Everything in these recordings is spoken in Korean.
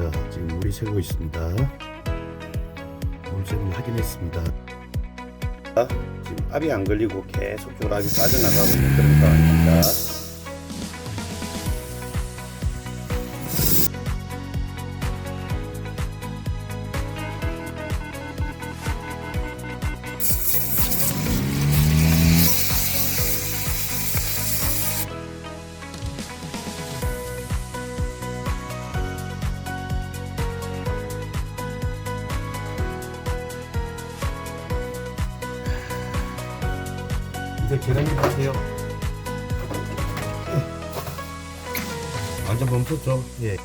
자, 지금 물이 새고 있습니다. 물샘을 확인했습니다. 지금 압이 안 걸리고 계속적으로 압이 빠져나가고 있는 그런 상황입니다. 이제 계란기 보세요. 완전 멈췄죠? 예.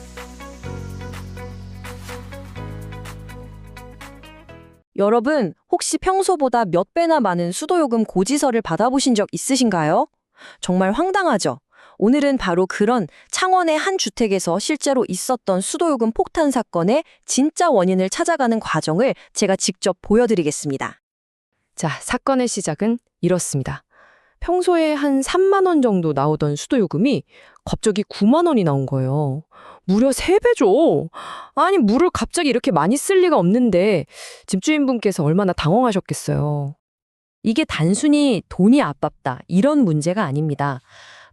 여러분, 혹시 평소보다 몇 배나 많은 수도요금 고지서를 받아보신 적 있으신가요? 정말 황당하죠? 오늘은 바로 그런 창원의 한 주택에서 실제로 있었던 수도요금 폭탄 사건의 진짜 원인을 찾아가는 과정을 제가 직접 보여드리겠습니다. 자, 사건의 시작은 이렇습니다. 평소에 한 3만 원 정도 나오던 수도요금이 갑자기 9만 원이 나온 거예요. 무려 3배죠. 아니, 물을 갑자기 이렇게 많이 쓸 리가 없는데 집주인분께서 얼마나 당황하셨겠어요. 이게 단순히 돈이 아깝다 이런 문제가 아닙니다.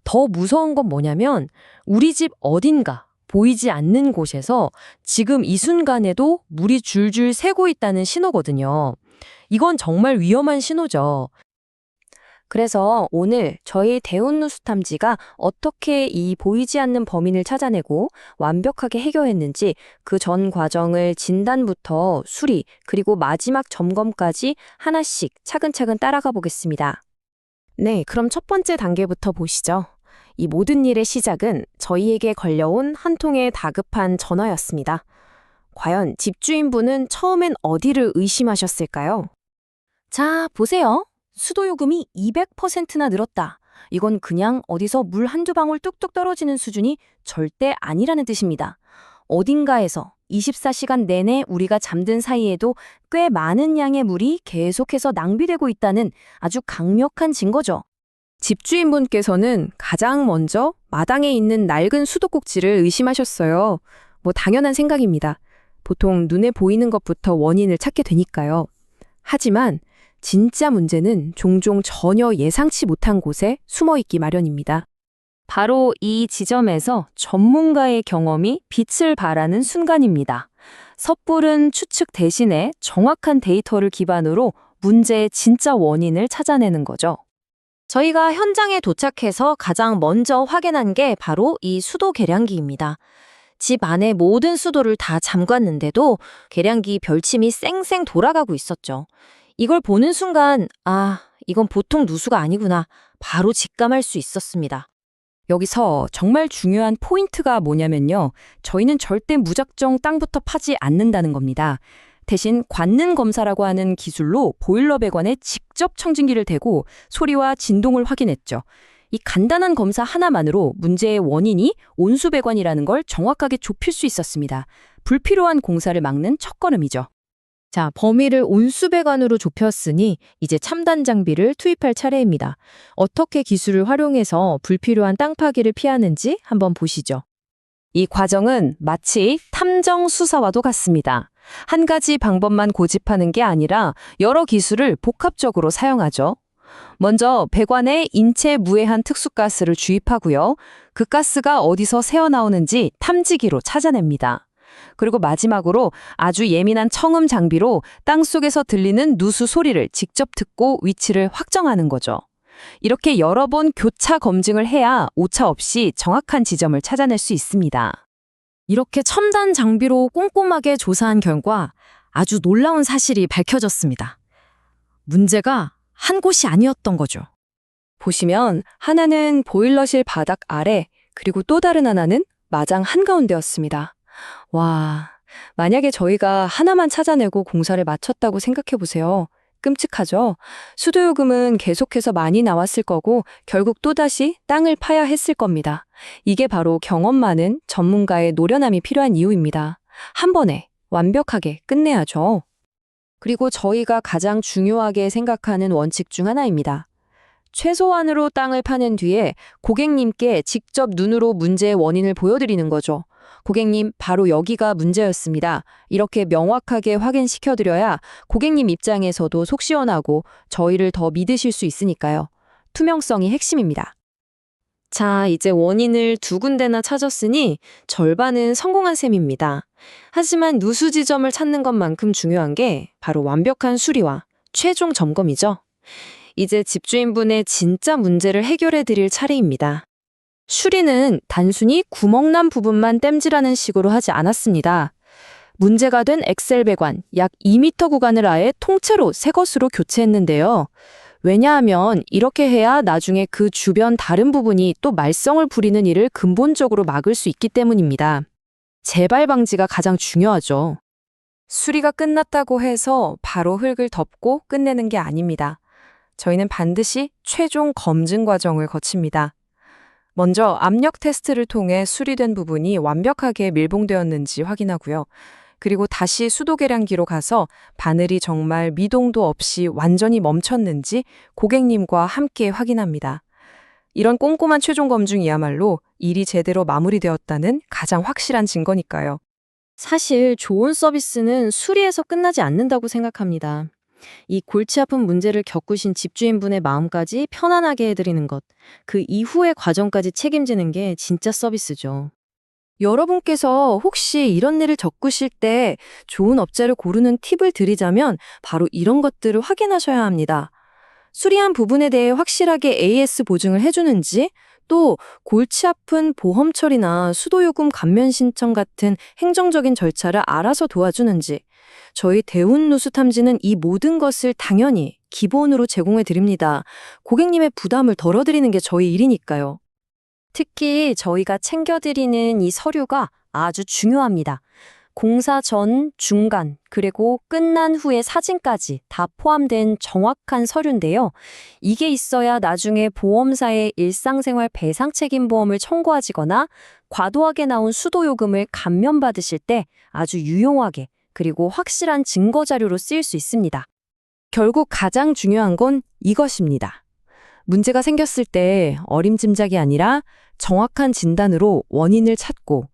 더 무서운 건 뭐냐면 우리 집 어딘가 보이지 않는 곳에서 지금 이 순간에도 물이 줄줄 새고 있다는 신호거든요. 이건 정말 위험한 신호죠. 그래서 오늘 저희 대운누수 탐지가 어떻게 이 보이지 않는 범인을 찾아내고 완벽하게 해결했는지 그 전 과정을 진단부터 수리 그리고 마지막 점검까지 하나씩 차근차근 따라가 보겠습니다. 네, 그럼 첫 번째 단계부터 보시죠. 이 모든 일의 시작은 저희에게 걸려온 한 통의 다급한 전화였습니다. 과연 집주인분은 처음엔 어디를 의심하셨을까요? 자, 보세요. 수도요금이 200%나 늘었다. 이건 그냥 어디서 물 한두 방울 뚝뚝 떨어지는 수준이 절대 아니라는 뜻입니다. 어딘가에서 24시간 내내 우리가 잠든 사이에도 꽤 많은 양의 물이 계속해서 낭비되고 있다는 아주 강력한 증거죠. 집주인분께서는 가장 먼저 마당에 있는 낡은 수도꼭지를 의심하셨어요. 뭐 당연한 생각입니다. 보통 눈에 보이는 것부터 원인을 찾게 되니까요. 하지만 진짜 문제는 종종 전혀 예상치 못한 곳에 숨어있기 마련입니다. 바로 이 지점에서 전문가의 경험이 빛을 발하는 순간입니다. 섣부른 추측 대신에 정확한 데이터를 기반으로 문제의 진짜 원인을 찾아내는 거죠. 저희가 현장에 도착해서 가장 먼저 확인한 게 바로 이 수도 계량기입니다. 집 안에 모든 수도를 다 잠갔는데도 계량기 별침이 쌩쌩 돌아가고 있었죠. 이걸 보는 순간, 이건 보통 누수가 아니구나. 바로 직감할 수 있었습니다. 여기서 정말 중요한 포인트가 뭐냐면요. 저희는 절대 무작정 땅부터 파지 않는다는 겁니다. 대신 관능 검사라고 하는 기술로 보일러 배관에 직접 청진기를 대고 소리와 진동을 확인했죠. 이 간단한 검사 하나만으로 문제의 원인이 온수 배관이라는 걸 정확하게 좁힐 수 있었습니다. 불필요한 공사를 막는 첫걸음이죠. 자, 범위를 온수배관으로 좁혔으니 이제 첨단 장비를 투입할 차례입니다. 어떻게 기술을 활용해서 불필요한 땅 파기를 피하는지 한번 보시죠. 이 과정은 마치 탐정 수사와도 같습니다. 한 가지 방법만 고집하는 게 아니라 여러 기술을 복합적으로 사용하죠. 먼저 배관에 인체 무해한 특수가스를 주입하고요. 그 가스가 어디서 새어나오는지 탐지기로 찾아냅니다. 그리고 마지막으로 아주 예민한 청음 장비로 땅속에서 들리는 누수 소리를 직접 듣고 위치를 확정하는 거죠. 이렇게 여러 번 교차 검증을 해야 오차 없이 정확한 지점을 찾아낼 수 있습니다. 이렇게 첨단 장비로 꼼꼼하게 조사한 결과 아주 놀라운 사실이 밝혀졌습니다. 문제가 한 곳이 아니었던 거죠. 보시면 하나는 보일러실 바닥 아래, 그리고 또 다른 하나는 마장 한가운데였습니다. 와, 만약에 저희가 하나만 찾아내고 공사를 마쳤다고 생각해 보세요. 끔찍하죠? 수도요금은 계속해서 많이 나왔을 거고 결국 또다시 땅을 파야 했을 겁니다. 이게 바로 경험 많은 전문가의 노련함이 필요한 이유입니다. 한 번에 완벽하게 끝내야죠. 그리고 저희가 가장 중요하게 생각하는 원칙 중 하나입니다. 최소한으로 땅을 파낸 뒤에 고객님께 직접 눈으로 문제의 원인을 보여드리는 거죠. 고객님, 바로 여기가 문제였습니다. 이렇게 명확하게 확인시켜드려야 고객님 입장에서도 속 시원하고 저희를 더 믿으실 수 있으니까요. 투명성이 핵심입니다. 자, 이제 원인을 두 군데나 찾았으니 절반은 성공한 셈입니다. 하지만 누수 지점을 찾는 것만큼 중요한 게 바로 완벽한 수리와 최종 점검이죠. 이제 집주인분의 진짜 문제를 해결해 드릴 차례입니다. 수리는 단순히 구멍난 부분만 땜질하는 식으로 하지 않았습니다. 문제가 된 엑셀 배관 약 2m 구간을 아예 통째로 새 것으로 교체했는데요. 왜냐하면 이렇게 해야 나중에 그 주변 다른 부분이 또 말썽을 부리는 일을 근본적으로 막을 수 있기 때문입니다. 재발 방지가 가장 중요하죠. 수리가 끝났다고 해서 바로 흙을 덮고 끝내는 게 아닙니다. 저희는 반드시 최종 검증 과정을 거칩니다. 먼저 압력 테스트를 통해 수리된 부분이 완벽하게 밀봉되었는지 확인하고요. 그리고 다시 수도 계량기로 가서 바늘이 정말 미동도 없이 완전히 멈췄는지 고객님과 함께 확인합니다. 이런 꼼꼼한 최종 검증이야말로 일이 제대로 마무리되었다는 가장 확실한 증거니까요. 사실 좋은 서비스는 수리에서 끝나지 않는다고 생각합니다. 이 골치 아픈 문제를 겪으신 집주인분의 마음까지 편안하게 해드리는 것, 그 이후의 과정까지 책임지는 게 진짜 서비스죠. 여러분께서 혹시 이런 일을 겪으실 때 좋은 업체를 고르는 팁을 드리자면 바로 이런 것들을 확인하셔야 합니다. 수리한 부분에 대해 확실하게 AS 보증을 해주는지, 또 골치 아픈 보험 처리나 수도요금 감면 신청 같은 행정적인 절차를 알아서 도와주는지, 저희 대운누수 탐지는 이 모든 것을 당연히 기본으로 제공해 드립니다. 고객님의 부담을 덜어드리는 게 저희 일이니까요. 특히 저희가 챙겨드리는 이 서류가 아주 중요합니다. 공사 전, 중간, 그리고 끝난 후의 사진까지 다 포함된 정확한 서류인데요. 이게 있어야 나중에 보험사에 일상생활 배상 책임 보험을 청구하시거나 과도하게 나온 수도요금을 감면받으실 때 아주 유용하게 그리고 확실한 증거 자료로 쓰일 수 있습니다. 결국 가장 중요한 건 이것입니다. 문제가 생겼을 때 어림짐작이 아니라 정확한 진단으로 원인을 찾고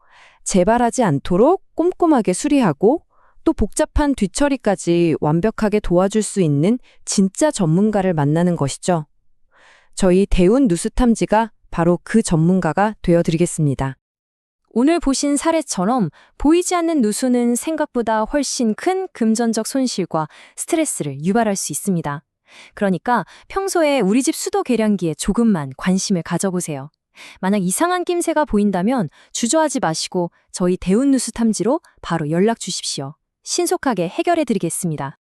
재발하지 않도록 꼼꼼하게 수리하고 또 복잡한 뒤처리까지 완벽하게 도와줄 수 있는 진짜 전문가를 만나는 것이죠. 저희 대운 누수 탐지가 바로 그 전문가가 되어드리겠습니다. 오늘 보신 사례처럼 보이지 않는 누수는 생각보다 훨씬 큰 금전적 손실과 스트레스를 유발할 수 있습니다. 그러니까 평소에 우리 집 수도 계량기에 조금만 관심을 가져보세요. 만약 이상한 낌새가 보인다면 주저하지 마시고 저희 대운누수 탐지로 바로 연락 주십시오. 신속하게 해결해 드리겠습니다.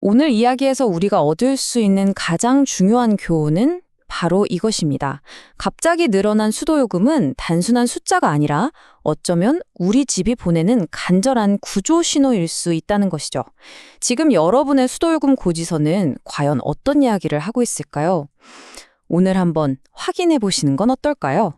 오늘 이야기에서 우리가 얻을 수 있는 가장 중요한 교훈은 바로 이것입니다. 갑자기 늘어난 수도요금은 단순한 숫자가 아니라 어쩌면 우리 집이 보내는 간절한 구조 신호일 수 있다는 것이죠. 지금 여러분의 수도요금 고지서는 과연 어떤 이야기를 하고 있을까요? 오늘 한번 확인해 보시는 건 어떨까요?